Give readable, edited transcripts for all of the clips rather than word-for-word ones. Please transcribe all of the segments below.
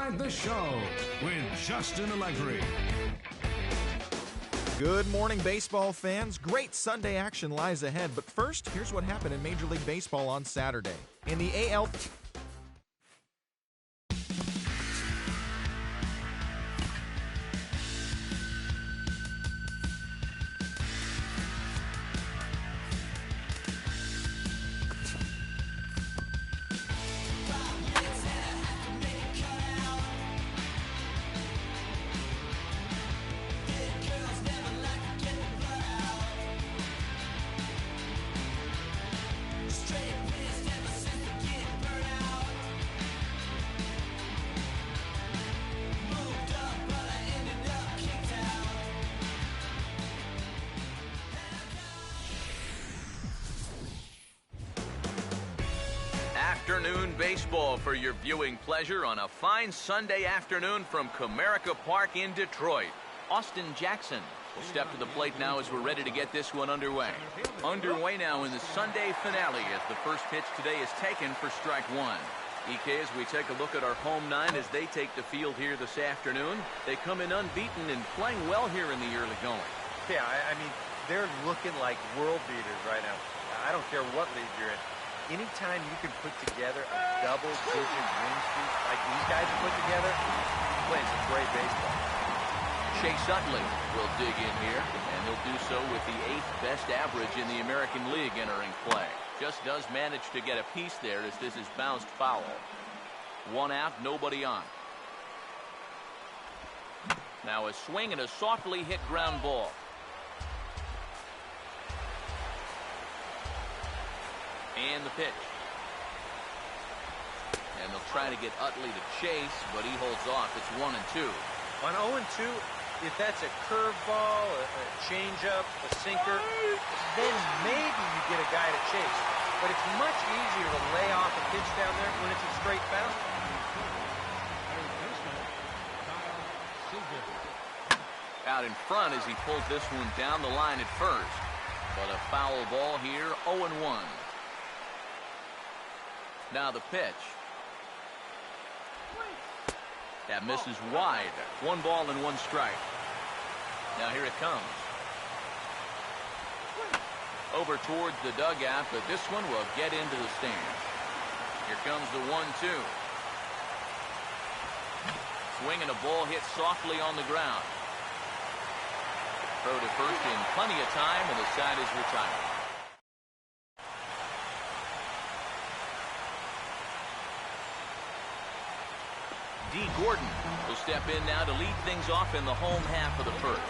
Inside the Show with Justin Allegri. Good morning, baseball fans. Great Sunday action lies ahead. But first, here's what happened in Major League Baseball on Saturday. In the AL... Afternoon baseball for your viewing pleasure on a fine Sunday afternoon from Comerica Park in Detroit. Austin Jackson will step to the plate now as we're ready to get this one underway. Underway now in the Sunday finale as the first pitch today is taken for strike one. EK, as we take a look at our home nine as they take the field here this afternoon, they come in unbeaten and playing well here in the early going. Yeah, I mean, they're looking like world beaters right now. I don't care what league you're in. Anytime you can put together a double-digit win streak like these guys have put together, you're playing some great baseball. Chase Utley will dig in here, and he'll do so with the 8th best average in the American League entering play. Just does manage to get a piece there as this is bounced foul. One out, nobody on. Now a swing and a softly hit ground ball. And the pitch. And they'll try to get Utley to chase, but he holds off. It's 1-2. On 0-2, if that's a curveball, a changeup, a sinker, then maybe you get a guy to chase. But it's much easier to lay off a pitch down there when it's a straight foul. Out in front as he pulls this one down the line at first. But a foul ball here, 0-1. Now the pitch. That misses wide. 1 ball and 1 strike. Now here it comes. Over towards the dugout, but this one will get into the stands. Here comes the 1-2. Swing and a ball hit softly on the ground. Throw to first in plenty of time, and the side is retired. D. Gordon will step in now to lead things off in the home half of the first.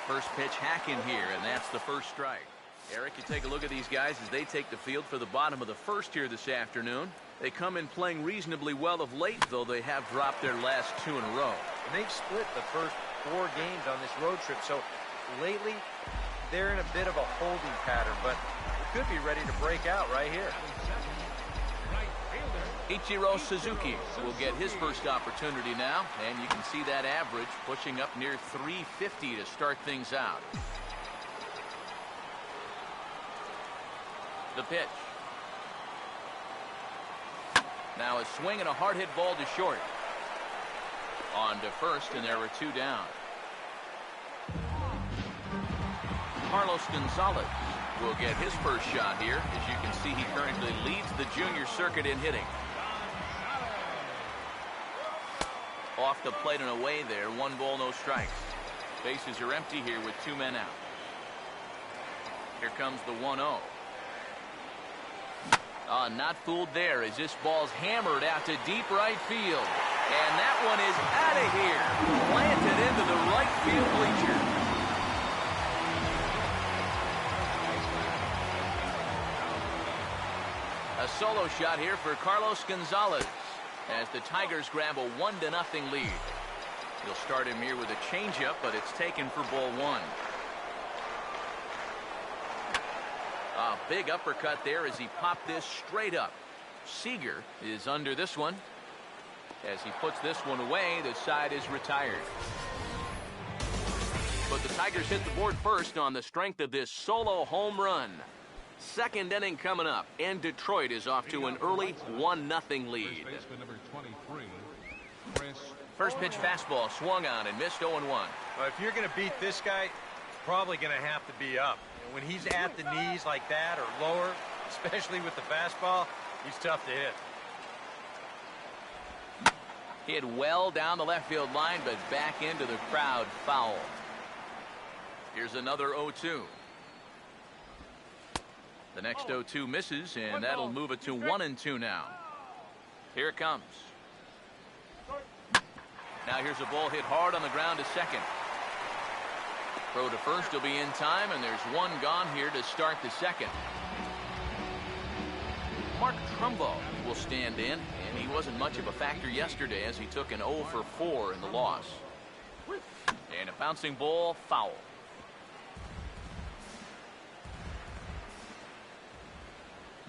First pitch hacking here, and that's the first strike. Eric, you take a look at these guys as they take the field for the bottom of the first here this afternoon. They come in playing reasonably well of late, though they have dropped their last 2 in a row. And they've split the first 4 games on this road trip, so lately they're in a bit of a holding pattern, but could be ready to break out right here. Ichiro Suzuki will get his first opportunity now, and you can see that average pushing up near 350 to start things out. The pitch. Now a swing and a hard hit ball to short. On to first, and there are 2 down. Carlos Gonzalez will get his first shot here. As you can see, he currently leads the junior circuit in hitting. Off the plate and away there. 1 ball, no strikes. Bases are empty here with 2 men out. Here comes the 1-0. Not fooled there as this ball's hammered out to deep right field. And that one is out of here. Planted into the right field bleacher. A solo shot here for Carlos Gonzalez as the Tigers grab a 1-0 lead. He'll start him here with a changeup, but it's taken for ball 1. A big uppercut there as he popped this straight up. Seager is under this one. As he puts this one away, the side is retired. But the Tigers hit the board first on the strength of this solo home run. Second inning coming up, and Detroit is off to an early 1-0 lead. First pitch fastball swung on and missed 0-1. Well, if you're going to beat this guy, it's probably going to have to be up. And when he's at the knees like that or lower, especially with the fastball, he's tough to hit. Hit well down the left field line, but back into the crowd, foul. Here's another 0-2. The next 0-2 misses, and that'll move it to 1-2 now. Here it comes. Now here's a ball hit hard on the ground to second. Throw to first will be in time, and there's one gone here to start the second. Mark Trumbo will stand in, and he wasn't much of a factor yesterday as he took an 0-for-4 in the loss. And a bouncing ball, foul.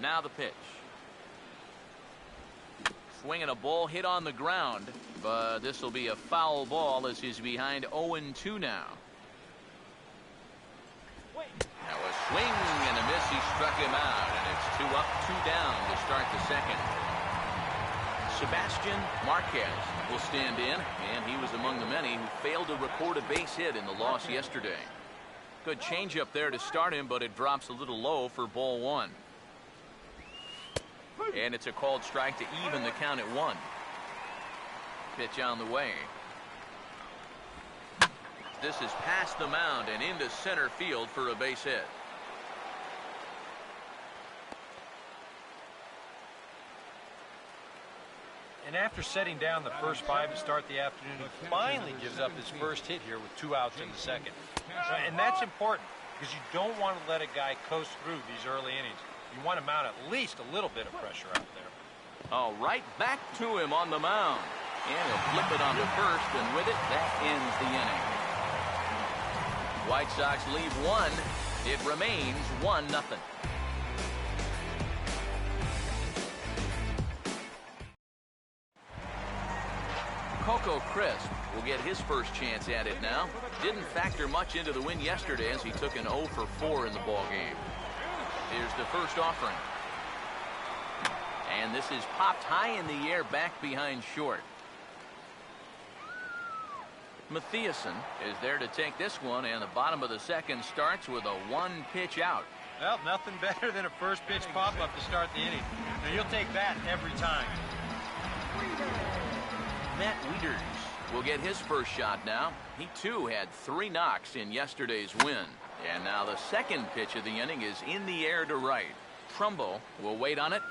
Now the pitch. Swinging a ball hit on the ground, but this will be a foul ball as he's behind 0-2 now. Now a swing and a miss. He struck him out, and it's 2 up, 2 down to start the second. Sebastian Marquez will stand in, and he was among the many who failed to record a base hit in the loss yesterday. Good changeup there to start him, but it drops a little low for ball 1. And it's a called strike to even the count at 1. Pitch on the way. This is past the mound and into center field for a base hit. And after setting down the first 5 to start the afternoon, he finally gives up his first hit here with 2 outs in the second. And that's important because you don't want to let a guy coast through these early innings. You want to mount at least a little bit of pressure out there. Oh, right back to him on the mound. And he'll flip it onto first, and with it, that ends the inning. White Sox leave 1. It remains 1-0. Coco Crisp will get his first chance at it now. Didn't factor much into the win yesterday as he took an 0-for-4 in the ballgame. Here's the first offering. And this is popped high in the air back behind short. Matthiasen is there to take this one, and the bottom of the second starts with a 1-pitch out. Well, nothing better than a first pitch pop-up to start the inning. Now, you'll take that every time. Matt Wieters will get his first shot now. He too had 3 knocks in yesterday's win. And now the second pitch of the inning is in the air to right. Trumbo will wait on it,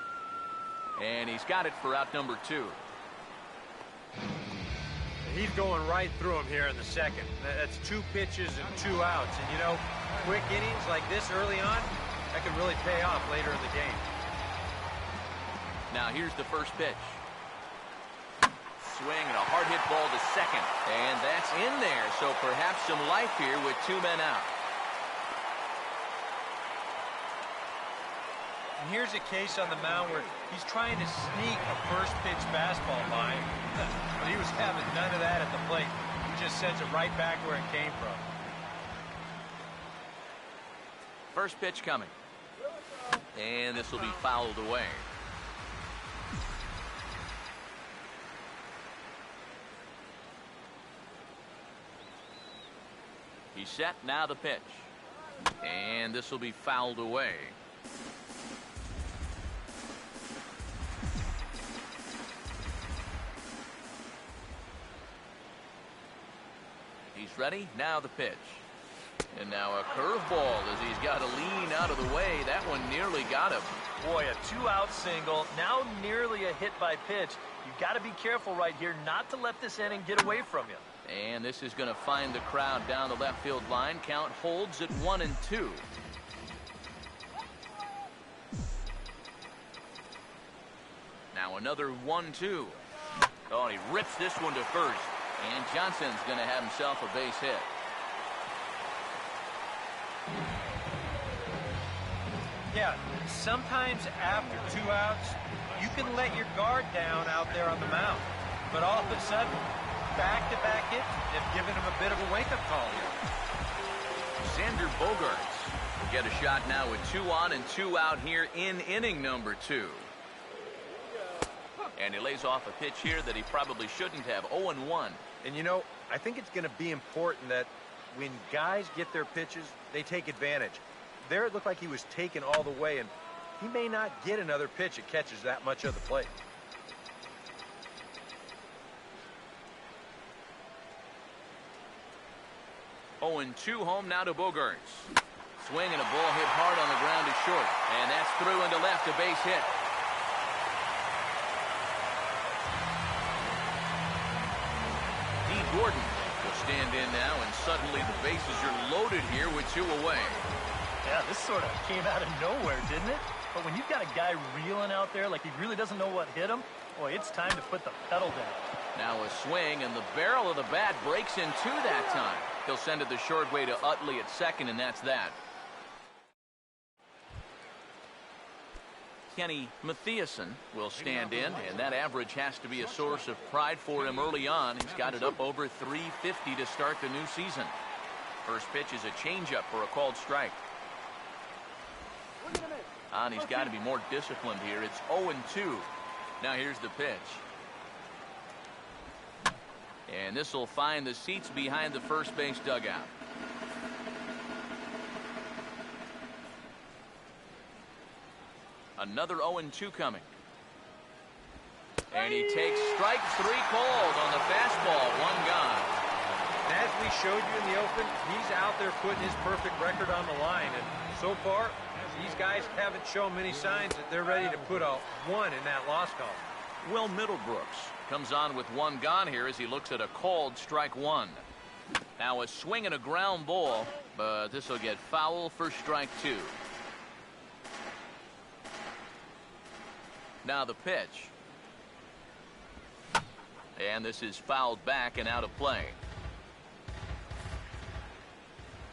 and he's got it for out number 2. He's going right through him here in the second. That's 2 pitches and 2 outs. And, you know, quick innings like this early on, that could really pay off later in the game. Now here's the first pitch. Swing and a hard hit ball to second. And that's in there, so perhaps some life here with 2 men out. And here's a case on the mound where he's trying to sneak a first pitch fastball line. But he was having none of that at the plate. He just sends it right back where it came from. First pitch coming. And this will be fouled away. He's set, now the pitch. And this will be fouled away. He's ready, now the pitch. And now a curveball as he's got to lean out of the way. That one nearly got him. Boy, a 2-out single, now nearly a hit by pitch. You've got to be careful right here not to let this inning get away from you. And this is going to find the crowd down the left field line. Count holds at 1-2. Now another 1-2. Oh, and he rips this one to first. And Johnson's going to have himself a base hit. Yeah, sometimes after 2 outs, you can let your guard down out there on the mound. But all of a sudden, back-to-back hits have given him a bit of a wake-up call here. Xander Bogaerts We'll get a shot now with 2 on and 2 out here in inning number 2. And he lays off a pitch here that he probably shouldn't have. 0-1. And you know, I think it's going to be important that when guys get their pitches, they take advantage. There it looked like he was taken all the way, and he may not get another pitch that catches that much of the plate. Oh, and 2 home now to Bogaerts. Swing and a ball hit hard on the ground to short. And that's through into left, a base hit. Gordon will stand in now, and suddenly the bases are loaded here with 2 away. Yeah, this sort of came out of nowhere, didn't it? But when you've got a guy reeling out there like he really doesn't know what hit him, boy, it's time to put the pedal down. Now a swing, and the barrel of the bat breaks in 2 that time. He'll send it the short way to Utley at second, and that's that. Kenny Mathiasen will stand in, and that average has to be a source of pride for him early on. He's got it up over 350 to start the new season. First pitch is a changeup for a called strike. And he's got to be more disciplined here. It's 0-2. Now here's the pitch. And this will find the seats behind the first base dugout. Another 0-2 coming. And he takes strike 3 called on the fastball. 1 gone. And as we showed you in the open, he's out there putting his perfect record on the line. And so far, these guys haven't shown many signs that they're ready to put a 1 in that loss column. Will Middlebrooks comes on with 1 gone here as he looks at a called strike 1. Now a swing and a ground ball, but this will get foul for strike 2. Now the pitch. And this is fouled back and out of play.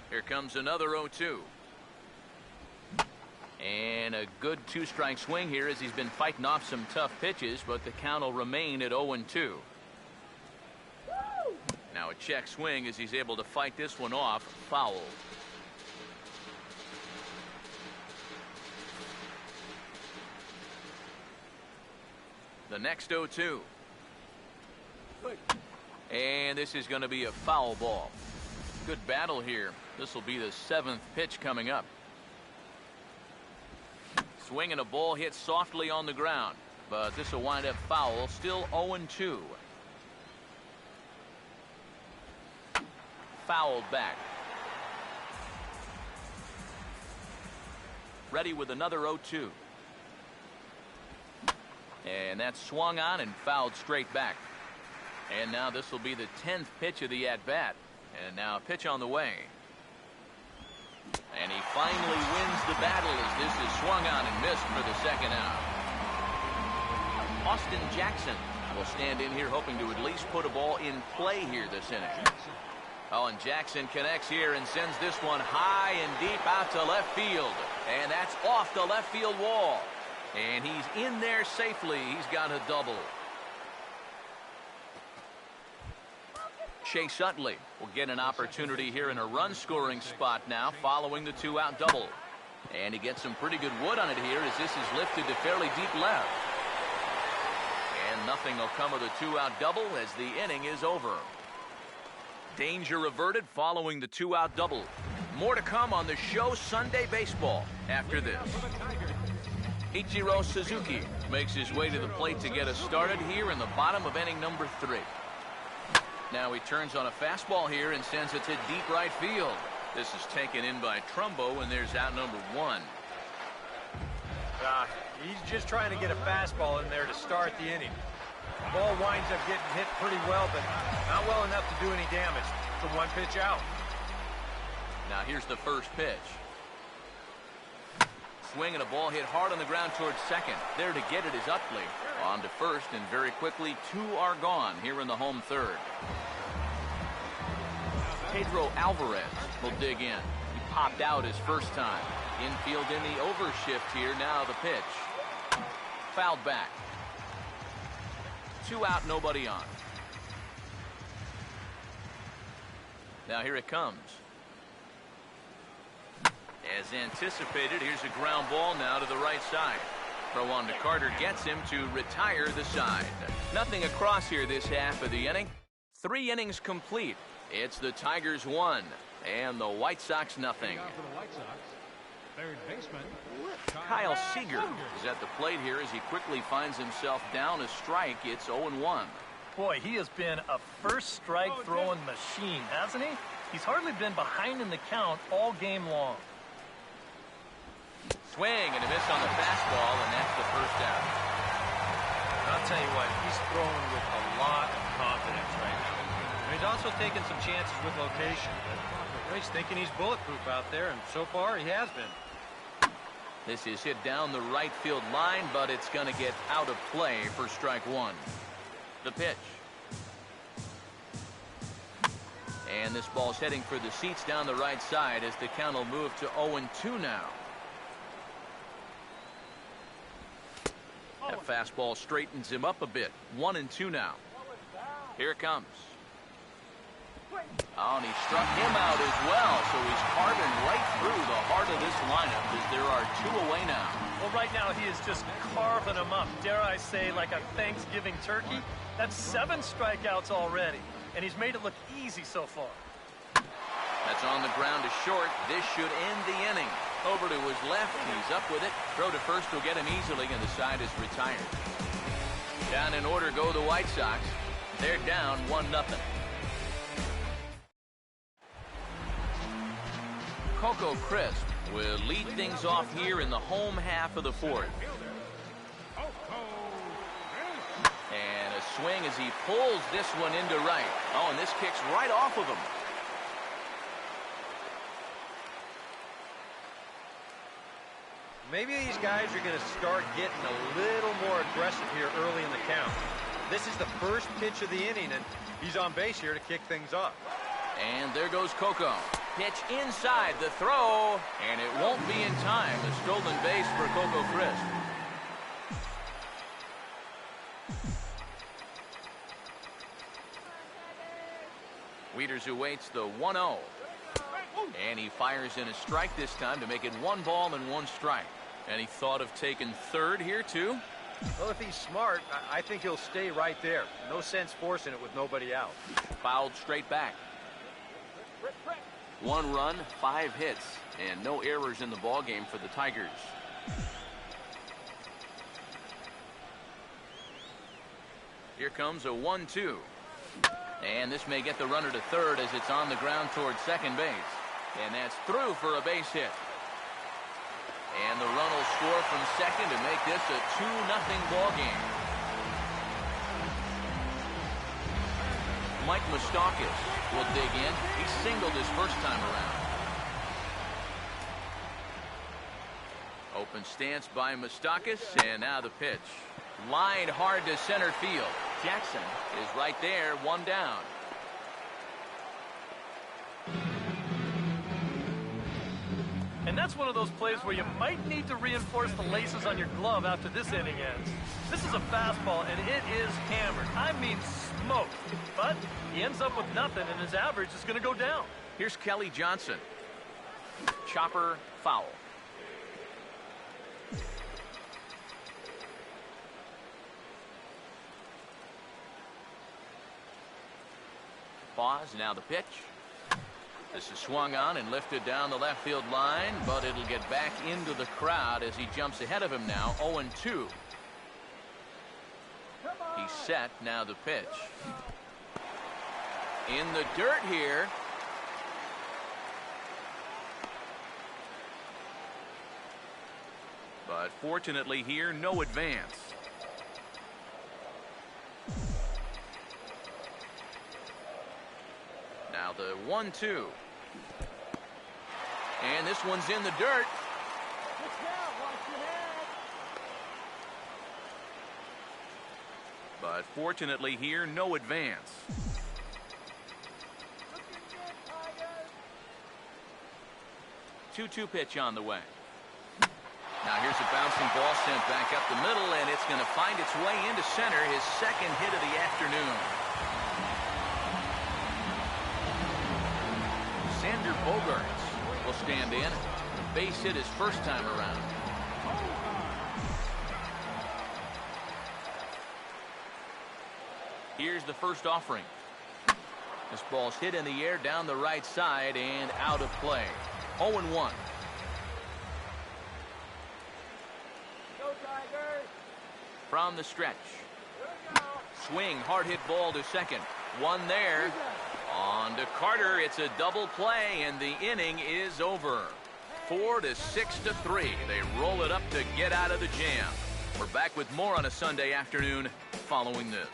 Here comes another 0-2. And a good 2-strike swing here as he's been fighting off some tough pitches, but the count will remain at 0-2. Now a check swing as he's able to fight this one off. Foul. The next 0-2. And this is going to be a foul ball. Good battle here. This will be the 7th pitch coming up. Swing and a ball hit softly on the ground, but this will wind up foul. Still 0-2. Fouled back. Ready with another 0-2. And that's swung on and fouled straight back. And now this will be the 10th pitch of the at-bat. And now a pitch on the way. And he finally wins the battle as this is swung on and missed for the 2nd out. Austin Jackson will stand in here hoping to at least put a ball in play here this inning. Oh, and Jackson connects here and sends this one high and deep out to left field. And that's off the left field wall. And he's in there safely. He's got a double. Chase Utley will get an opportunity here in a run-scoring spot now following the 2-out double. And he gets some pretty good wood on it here as this is lifted to fairly deep left. And nothing will come of the 2-out double as the inning is over. Danger averted following the 2-out double. More to come on the show Sunday Baseball after this. Ichiro Suzuki makes his way to the plate to get us started here in the bottom of inning number 3. Now he turns on a fastball here and sends it to deep right field. This is taken in by Trumbo, and there's out number 1. He's just trying to get a fastball in there to start the inning. The ball winds up getting hit pretty well, but not well enough to do any damage. It's a 1 pitch out. Now here's the first pitch. Swing and a ball hit hard on the ground towards second. There to get it is Utley. On to first, and very quickly 2 are gone here in the home 3rd. Pedro Alvarez will dig in. He popped out his first time. Infield in the overshift here. Now the pitch. Fouled back. 2 out, nobody on. Now here it comes. As anticipated, here's a ground ball now to the right side. Throw on to Carter gets him to retire the side. Nothing across here this half of the inning. 3 innings complete. It's the Tigers 1 and the White Sox nothing. Third baseman, Kyle Seager is at the plate here as he quickly finds himself down a strike. It's 0-1. Boy, he has been a first strike throwing machine, hasn't he? He's hardly been behind in the count all game long. Swing and a miss on the fastball, and that's the first out. I'll tell you what, he's throwing with a lot of confidence right now. And he's also taking some chances with location, but he's thinking he's bulletproof out there, and so far he has been. This is hit down the right field line, but it's going to get out of play for strike 1. The pitch. And this ball's heading for the seats down the right side as the count will move to 0-2 now. That fastball straightens him up a bit. 1-2 now. Here it comes. Oh, and he struck him out as well, so he's carving right through the heart of this lineup as there are 2 away now. Well, right now he is just carving them up. Dare I say, like a Thanksgiving turkey? That's 7 strikeouts already, and he's made it look easy so far. That's on the ground to short. This should end the inning. Over to his left. He's up with it. Throw to first will get him easily, and the side is retired. Down in order go the White Sox. They're down 1-0. Coco Crisp will lead things off here in the home half of the 4th. And a swing as he pulls this one into right. Oh, and this kicks right off of him. Maybe these guys are going to start getting a little more aggressive here early in the count. This is the first pitch of the inning, and he's on base here to kick things off. And there goes Coco. Pitch inside the throw, and it won't be in time. A stolen base for Coco Crisp. Wieters awaits the 1-0. And he fires in a strike this time to make it 1 ball and 1 strike. And he thought of taking third here, too. Well, if he's smart, I think he'll stay right there. No sense forcing it with nobody out. Fouled straight back. 1 run, 5 hits, and no errors in the ballgame for the Tigers. Here comes a 1-2. And this may get the runner to third as it's on the ground towards second base. And that's through for a base hit. And the run will score from second to make this a 2-0 ball game. Mike Moustakas will dig in. He singled his first time around. Open stance by Moustakas, and now the pitch. Lined hard to center field. Jackson is right there, 1 down. And that's one of those plays where you might need to reinforce the laces on your glove after this inning ends. This is a fastball, and it is hammered. I mean smoked. But he ends up with nothing, and his average is going to go down. Here's Kelly Johnson. Chopper foul. Pause, now the pitch. This is swung on and lifted down the left field line, but it'll get back into the crowd as he jumps ahead of him now, 0-2. He's set, now the pitch. In the dirt here. But fortunately here, no advance. Now the 1-2. And this one's in the dirt. But fortunately here, no advance. Two-two pitch on the way. Now here's a bouncing ball sent back up the middle, and it's going to find its way into center, his second hit of the afternoon. Sander Bogaerts will stand in. base hit his first time around. Here's the first offering. This ball's hit in the air down the right side and out of play. 0-1. From the stretch. Swing, hard hit ball to second. One there. On to Carter. It's a double play, and the inning is over. 4-6-3. They roll it up to get out of the jam. We're back with more on a Sunday afternoon following this.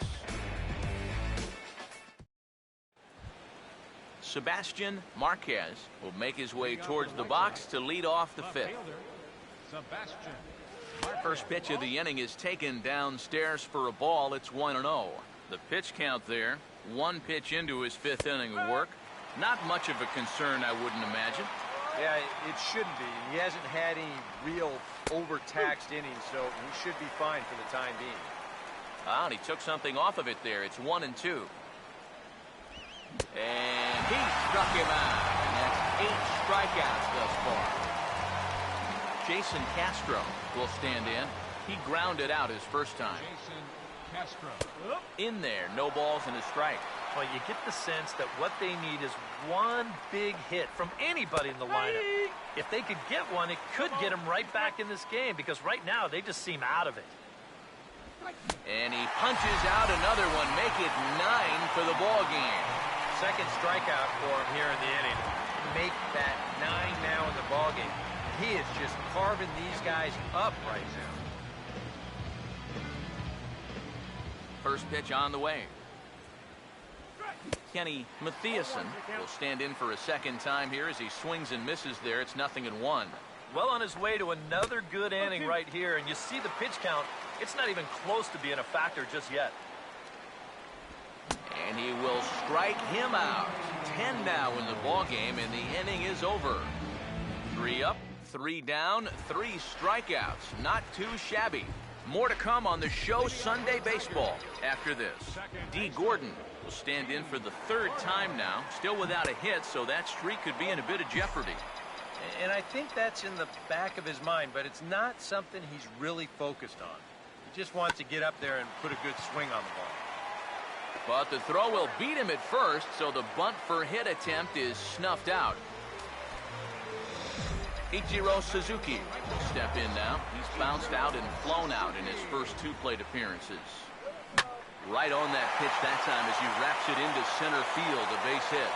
Sebastian Marquez will make his way towards the box to lead off the fifth. First pitch of the inning is taken downstairs for a ball. It's 1-0. The pitch count there, one pitch into his fifth inning of work. Not much of a concern, I wouldn't imagine. Yeah, it shouldn't be. He hasn't had any real overtaxed innings, so he should be fine for the time being. And he took something off of it there. It's 1-2. And he struck him out. And that's 8 strikeouts thus far. Jason Castro will stand in. He grounded out his first time. Jason Castro. In there, no balls and a strike. Well, you get the sense that what they need is one big hit from anybody in the lineup. If they could get one, it could get them right back in this game, because right now they just seem out of it. And he punches out another one. Make it 9 for the ball game. Second strikeout for him here in the inning. Make that 9 now in the ball game. He is just carving these guys up right now. First pitch on the way. Kenny Mathiasen will stand in for a second time here as he swings and misses there. It's 0-1. Well on his way to another good inning right here, and you see the pitch count. It's not even close to being a factor just yet. And he will strike him out. 10 now in the ball game, and the inning is over. 3 up, 3 down, 3 strikeouts. Not too shabby. More to come on the show Sunday Baseball after this. D. Gordon will stand in for the 3rd time now. Still without a hit, so that streak could be in a bit of jeopardy. And I think that's in the back of his mind, but it's not something he's really focused on. He just wants to get up there and put a good swing on the ball. But the throw will beat him at first, so the bunt for hit attempt is snuffed out. Ichiro Suzuki will step in now. He's bounced out and flown out in his first 2 plate appearances. Right on that pitch that time as he wraps it into center field, a base hit.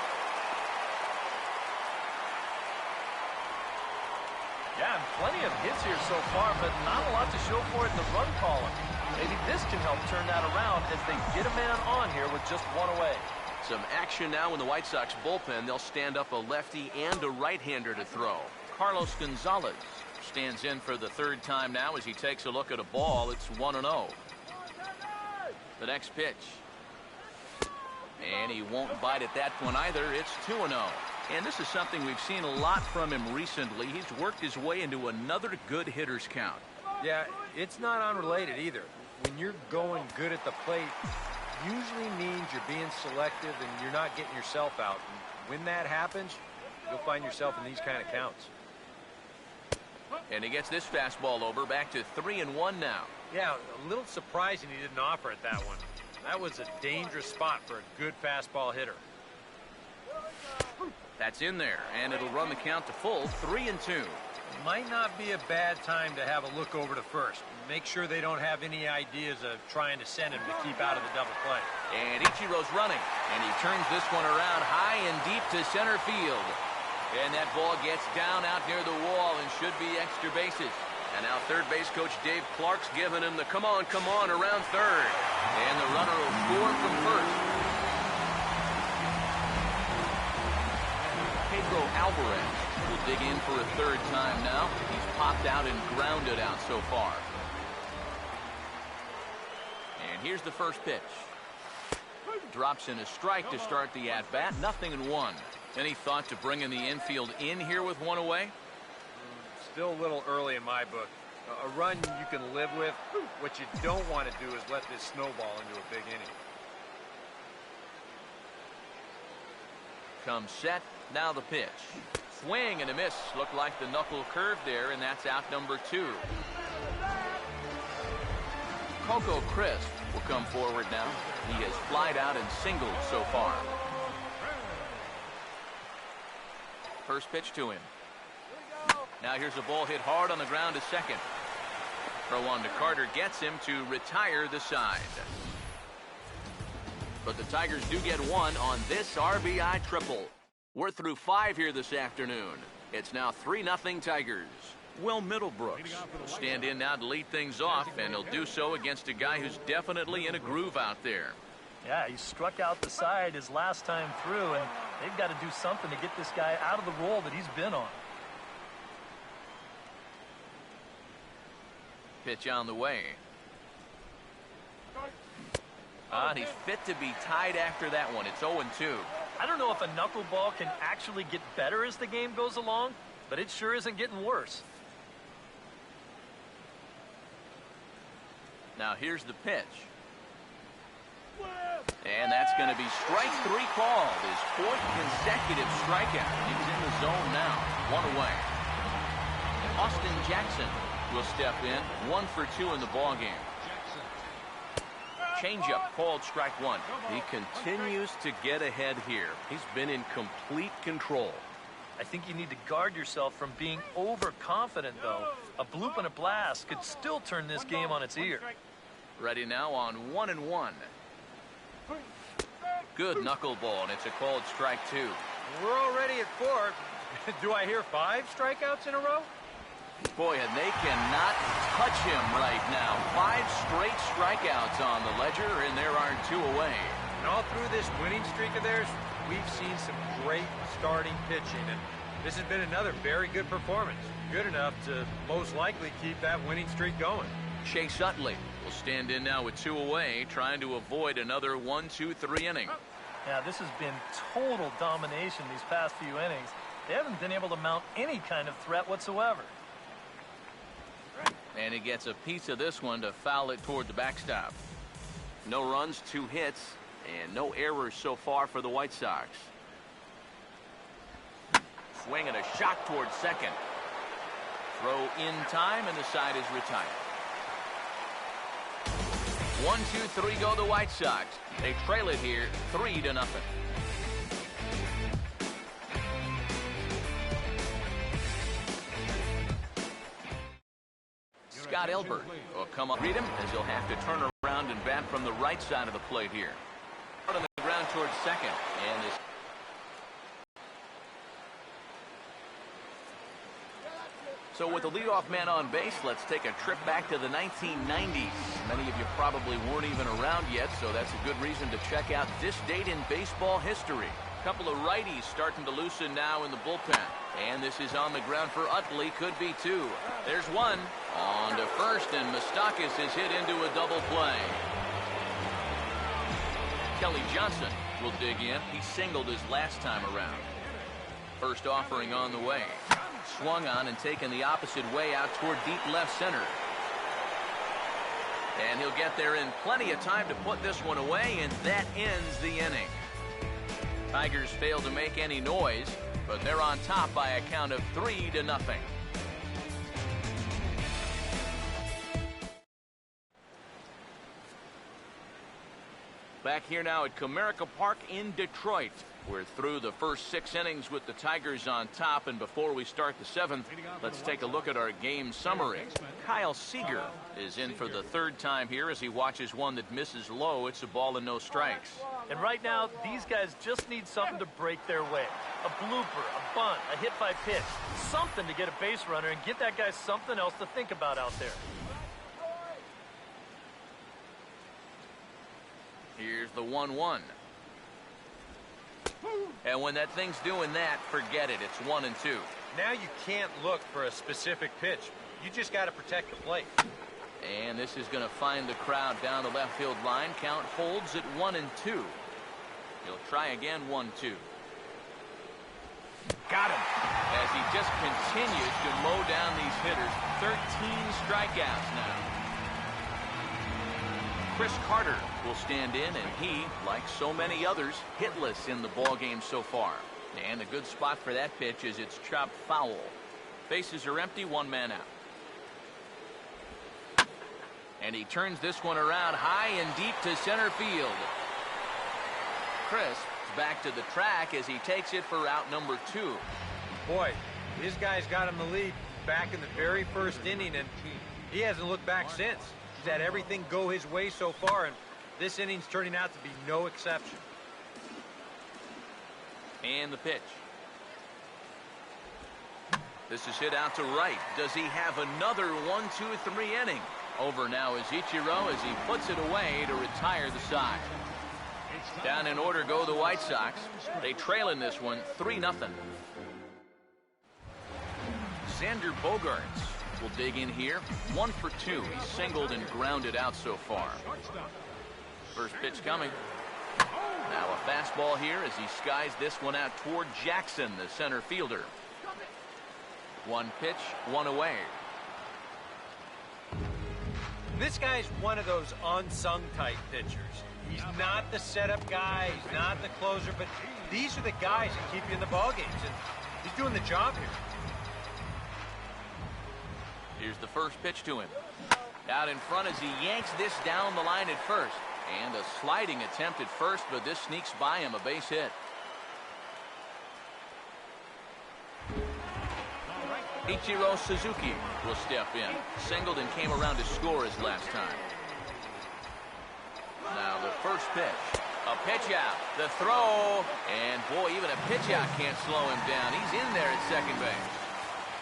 Yeah, plenty of hits here so far, but not a lot to show for it in the run column. Maybe this can help turn that around as they get a man on here with just 1 away. Some action now in the White Sox bullpen. They'll stand up a lefty and a right-hander to throw. Carlos Gonzalez stands in for the 3rd time now as he takes a look at a ball. It's 1-0. The next pitch. And he won't bite at that one either. It's 2-0. And this is something we've seen a lot from him recently. He's worked his way into another good hitter's count. Yeah, it's not unrelated either. When you're going good at the plate, usually means you're being selective and you're not getting yourself out. And when that happens, you'll find yourself in these kind of counts. And he gets this fastball over, back to 3-1 now. Yeah, a little surprising he didn't offer it that one. That was a dangerous spot for a good fastball hitter. That's in there, and it'll run the count to full, 3-2. Might not be a bad time to have a look over to first. Make sure they don't have any ideas of trying to send him to keep out of the double play. And Ichiro's running, and he turns this one around high and deep to center field. And that ball gets down out near the wall and should be extra bases. And now third base coach Dave Clark's giving him the come on around third. And the runner will score from first. Pedro Alvarez will dig in for a 3rd time now. He's popped out and grounded out so far. And here's the first pitch. Drops in a strike to start the at-bat. 0-1. Any thought to bringing the infield in here with 1 away? Still a little early in my book. A run you can live with. What you don't want to do is let this snowball into a big inning. comes set. Now the pitch. Swing and a miss. Looked like the knuckle curve there, and that's out number 2. Coco Crisp will come forward now. He has flied out and singled so far. First pitch to him. Now here's a ball hit hard on the ground to second. Throw on to Carter gets him to retire the side. But the Tigers do get one on this RBI triple. We're through 5 here this afternoon. It's now 3-0 Tigers. Will Middlebrooks will stand in now to lead things off, and he'll do so against a guy who's definitely in a groove out there. Yeah, he struck out the side his last time through, and they've got to do something to get this guy out of the role that he's been on. Pitch on the way. And he's fit to be tied after that one. It's 0-2. I don't know if a knuckleball can actually get better as the game goes along, but it sure isn't getting worse. Now here's the pitch. And that's going to be strike 3 called. His 4th consecutive strikeout. He's in the zone now. 1 away. Austin Jackson will step in. 1 for 2 in the ball game. Changeup called strike 1. He continues to get ahead here. He's been in complete control. I think you need to guard yourself from being overconfident, though. A bloop and a blast could still turn this game on its ear. Ready now on 1-1. Good knuckleball, and it's a called strike 2. We're already at 4. Do I hear 5 strikeouts in a row? Boy, and they cannot touch him right now. 5 straight strikeouts on the ledger, and there are 2 away. And all through this winning streak of theirs, we've seen some great starting pitching, and this has been another very good performance. Good enough to most likely keep that winning streak going. Chase Utley will stand in now with 2 away, trying to avoid another 1-2-3 inning. Yeah, this has been total domination these past few innings. They haven't been able to mount any kind of threat whatsoever. And he gets a piece of this one to foul it toward the backstop. No runs, 2 hits, and no errors so far for the White Sox. Swing and a shot toward second. Throw in time, and the side is retired. 1-2-3 go the White Sox. They trail it here 3-0. Scott Elbert will come up, read him, as he'll have to turn around and bat from the right side of the plate here. On the ground towards second, and this. So with the leadoff man on base, let's take a trip back to the 1990s. Many of you probably weren't even around yet, so that's a good reason to check out this date in baseball history. A couple of righties starting to loosen now in the bullpen. And this is on the ground for Utley. Could be 2. There's 1. On to first, and Moustakas is hit into a double play. Kelly Johnson will dig in. He singled his last time around. First offering on the way. Swung on and taken the opposite way out toward deep left center. And he'll get there in plenty of time to put this one away, and that ends the inning. Tigers fail to make any noise, but they're on top by a count of 3-0. Back here now at Comerica Park in Detroit. We're through the first 6 innings with the Tigers on top, and before we start the 7th, let's take a look at our game summary. Kyle Seager is in for the 3rd time here as he watches one that misses low. It's a ball and no strikes. And right now, these guys just need something to break their way. A blooper, a bunt, a hit by pitch, something to get a base runner and get that guy something else to think about out there. Here's the 1-1. And when that thing's doing that, forget it. It's 1-2. Now you can't look for a specific pitch. You just got to protect the plate. And this is going to find the crowd down the left field line. Count holds at 1-2. He'll try again, 1-2. Got him. As he just continues to mow down these hitters. 13 strikeouts now. Chris Carter will stand in, and he, like so many others, hitless in the ball game so far. And a good spot for that pitch is it's chopped foul. Bases are empty, one man out. And he turns this one around high and deep to center field. Chris back to the track as he takes it for out number 2. Boy, this guy's got him the lead back in the very first inning, and he hasn't looked back since. He's had everything go his way so far, and this inning's turning out to be no exception. And the pitch. This is hit out to right. Does he have another 1-2-3 inning? Over now is Ichiro as he puts it away to retire the side. Down in order go the White Sox. They trail in this one 3-0. Xander Bogaerts will dig in here. 1 for 2. He's singled and grounded out so far. First pitch coming. Now a fastball here as he skies this one out toward Jackson, the center fielder. 1 pitch, 1 away. This guy's one of those unsung type pitchers. He's not the setup guy, he's not the closer, but these are the guys that keep you in the ballgames, and he's doing the job here. Here's the first pitch to him. Out in front as he yanks this down the line at first. And a sliding attempt at first, but this sneaks by him, a base hit. Ichiro Suzuki will step in. Singled and came around to score his last time. Now the first pitch. A pitch out. The throw. And boy, even a pitch out can't slow him down. He's in there at second base.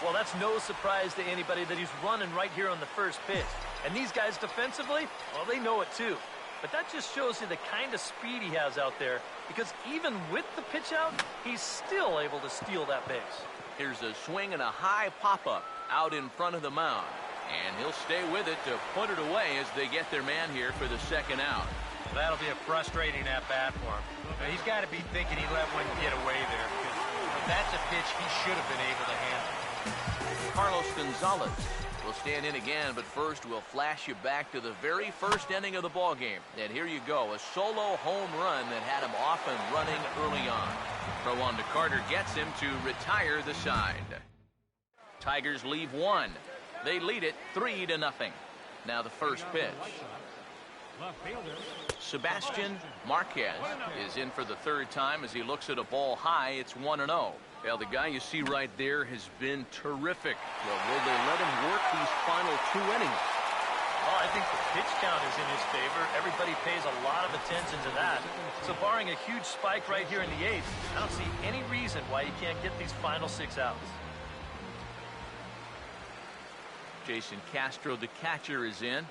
Well, that's no surprise to anybody that he's running right here on the first pitch. And these guys defensively, well, they know it too. But that just shows you the kind of speed he has out there, because even with the pitch out, he's still able to steal that base. Here's a swing and a high pop-up out in front of the mound. And he'll stay with it to put it away as they get their man here for the second out. That'll be a frustrating at-bat for him. Now, he's got to be thinking he let one get away there, because that's a pitch he should have been able to handle. Carlos Gonzalez will stand in again, but first we'll flash you back to the very first inning of the ball game. And here you go, a solo home run that had him off and running early on. Throw on to Carter gets him to retire the side. Tigers leave 1. They lead it 3-0. Now the first pitch. Sebastian Marquez is in for the third time as he looks at a ball high. It's 1-0. Well, the guy you see right there has been terrific. Well, will they let him work these final 2 innings? Well, I think the pitch count is in his favor. Everybody pays a lot of attention to that. So barring a huge spike right here in the 8th, I don't see any reason why you can't get these final 6 outs. Jason Castro, the catcher, is in.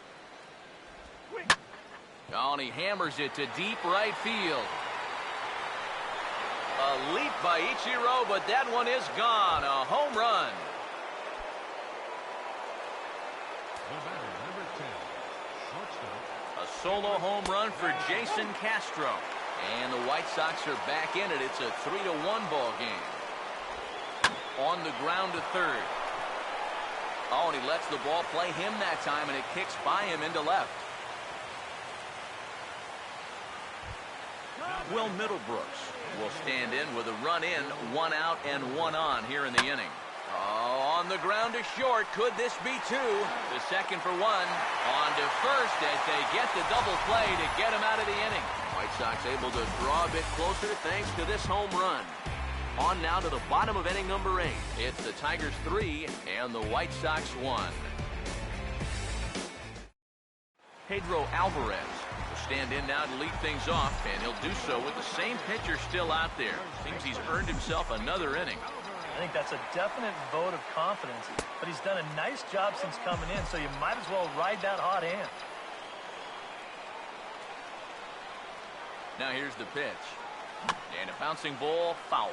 Oh, and he hammers it to deep right field. A leap by Ichiro, but that one is gone. A home run. A solo home run for Jason Castro. And the White Sox are back in it. It's a 3-1 ball game. On the ground to third. Oh, and he lets the ball play him that time, and it kicks by him into left. Will Middlebrooks will stand in with a run in, 1 out and 1 on here in the inning. Oh, on the ground to short. Could this be 2? The second for 1. On to first as they get the double play to get him out of the inning. White Sox able to draw a bit closer thanks to this home run. On now to the bottom of inning number 8. It's the Tigers 3 and the White Sox 1. Pedro Alvarez will stand in now to lead things off, and he'll do so with the same pitcher still out there. Seems he's earned himself another inning. I think that's a definite vote of confidence, but he's done a nice job since coming in, so you might as well ride that hot hand. Now here's the pitch. And a bouncing ball, foul.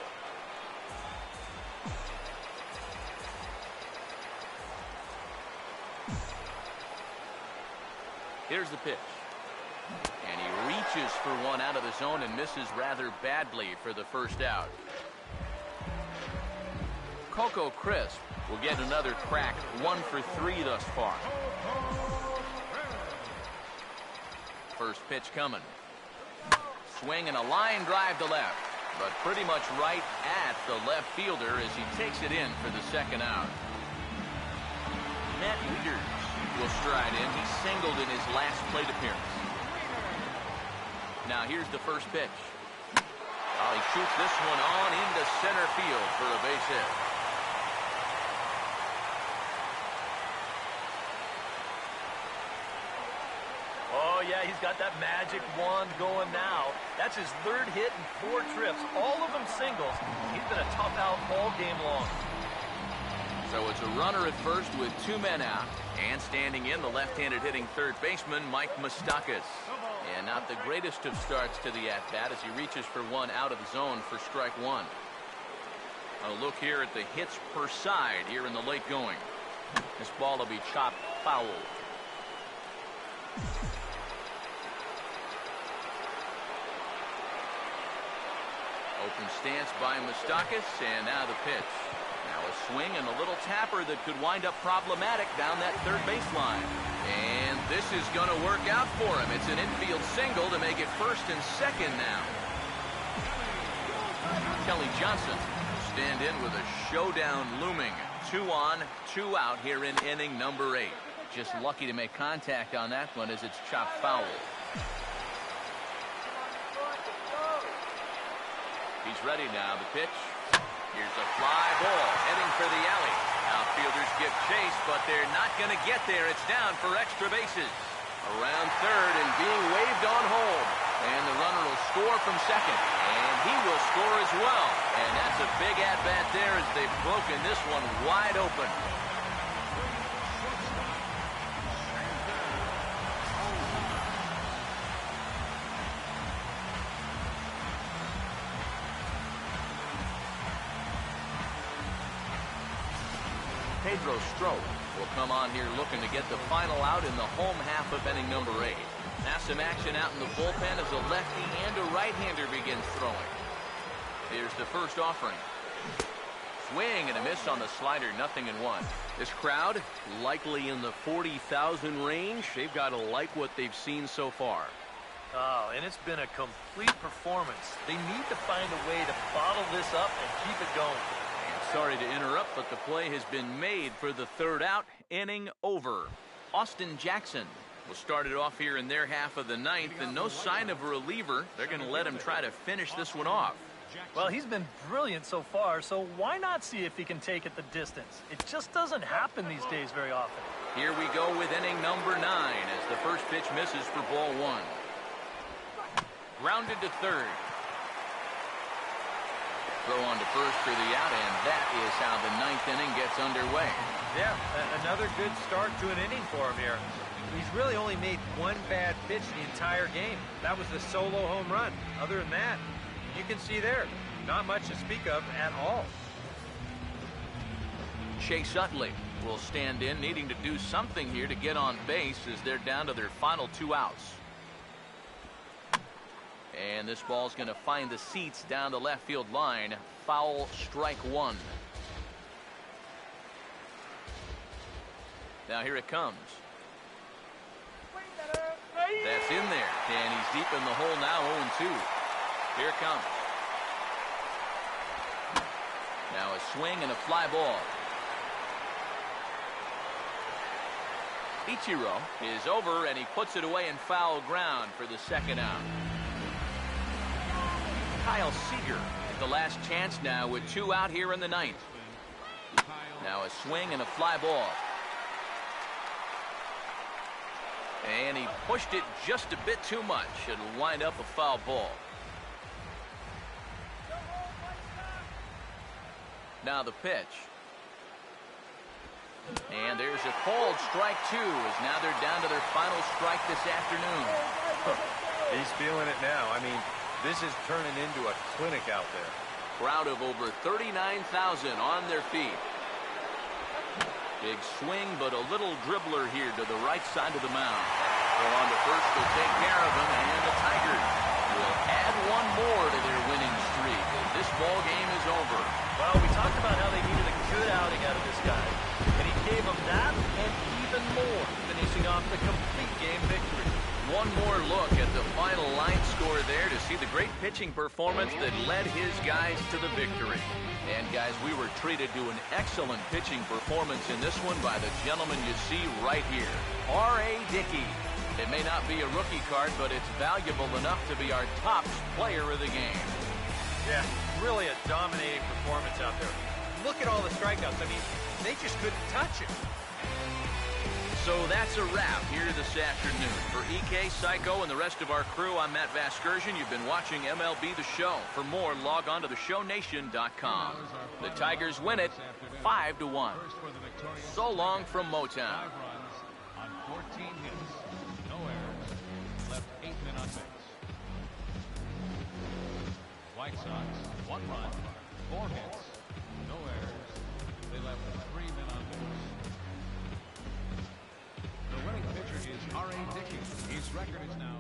Here's the pitch. And he reaches for one out of the zone and misses rather badly for the first out. Coco Crisp will get another crack, 1 for 3 thus far. First pitch coming. Swing and a line drive to left. but pretty much right at the left fielder as he takes it in for the second out. Matt Wieters will stride in. He singled in his last plate appearance. Now here's the first pitch. Oh, he shoots this one on into center field for a base hit. Oh, yeah, he's got that magic wand going now. That's his third hit in 4 trips, all of them singles. He's been a tough out all game long. So it's a runner at first with 2 men out. And standing in, the left-handed hitting third baseman, Mike Moustakas. And not the greatest of starts to the at-bat as he reaches for one out of the zone for strike 1. A look here at the hits per side here in the late going. This ball will be chopped foul. Open stance by Moustakas, and now the pitch. Now a swing and a little tapper that could wind up problematic down that third baseline. And this is going to work out for him. It's an infield single to make it first and second now. Kelly Johnson will stand in with a showdown looming. 2 on, 2 out here in inning number 8. Just lucky to make contact on that one as it's chopped foul. He's ready now. The pitch. Here's a fly ball heading for the alley. Outfielders give chase, but they're not going to get there. It's down for extra bases. Around third and being waved on home. And the runner will score from second. And he will score as well. And that's a big at-bat there as they've broken this one wide open. Pedro Strop will come on here looking to get the final out in the home half of inning number 8. Now some action out in the bullpen as a lefty and a right-hander begins throwing. Here's the first offering. Swing and a miss on the slider, 0-1. This crowd likely in the 40,000 range. They've got to like what they've seen so far. Oh, and it's been a complete performance. They need to find a way to bottle this up and keep it going. Sorry to interrupt, but the play has been made for the third out. Inning over. Austin Jackson will start it off here in their half of the 9th, and no sign of a reliever. They're going to let him try to finish this one off. Well, he's been brilliant so far, so why not see if he can take it the distance? It just doesn't happen these days very often. Here we go with inning number 9 as the first pitch misses for ball 1. Grounded to third. Throw on to first for the out, and that is how the 9th inning gets underway. Yeah, another good start to an inning for him here. He's really only made one bad pitch the entire game. That was the solo home run. Other than that, you can see there, not much to speak of at all. Chase Utley will stand in, needing to do something here to get on base as they're down to their final 2 outs. And this ball's going to find the seats down the left field line. Foul, strike 1. Now here it comes. That's in there. And he's deep in the hole now, 0-2. Here it comes. Now a swing and a fly ball. Ichiro is over, and he puts it away in foul ground for the second out. Kyle Seager, the last chance now with 2 out here in the 9th. Now a swing and a fly ball. And he pushed it just a bit too much. It'll wind up a foul ball. Now the pitch. And there's a called strike 2 as now they're down to their final strike this afternoon. He's feeling it now. I mean, this is turning into a clinic out there. Crowd of over 39,000 on their feet. Big swing, but a little dribbler here to the right side of the mound. Go on to first to take care of him, and the Tigers will add one more to their winning streak as this ball game is over. Well, we talked about how they needed a good outing out of this guy, and he gave them that and even more, finishing off the complete game victory. one more look at the final line score there to see the great pitching performance that led his guys to the victory. And guys, we were treated to an excellent pitching performance in this one by the gentleman you see right here, R.A. Dickey. It may not be a rookie card, but it's valuable enough to be our top player of the game. Yeah, really a dominating performance out there. Look at all the strikeouts. I mean, they just couldn't touch it. So that's a wrap here this afternoon. For EK, Psycho, and the rest of our crew, I'm Matt Vasgersian. You've been watching MLB The Show. For more, log on to theshownation.com. The Tigers win it 5-1. So long from Motown. 5 runs on 14 hits. No errors. Left 8 men on base. White Sox, 1 run, 4 hits. No errors. They left 3 men on base. The winning pitcher is R.A. Dickey. His record is now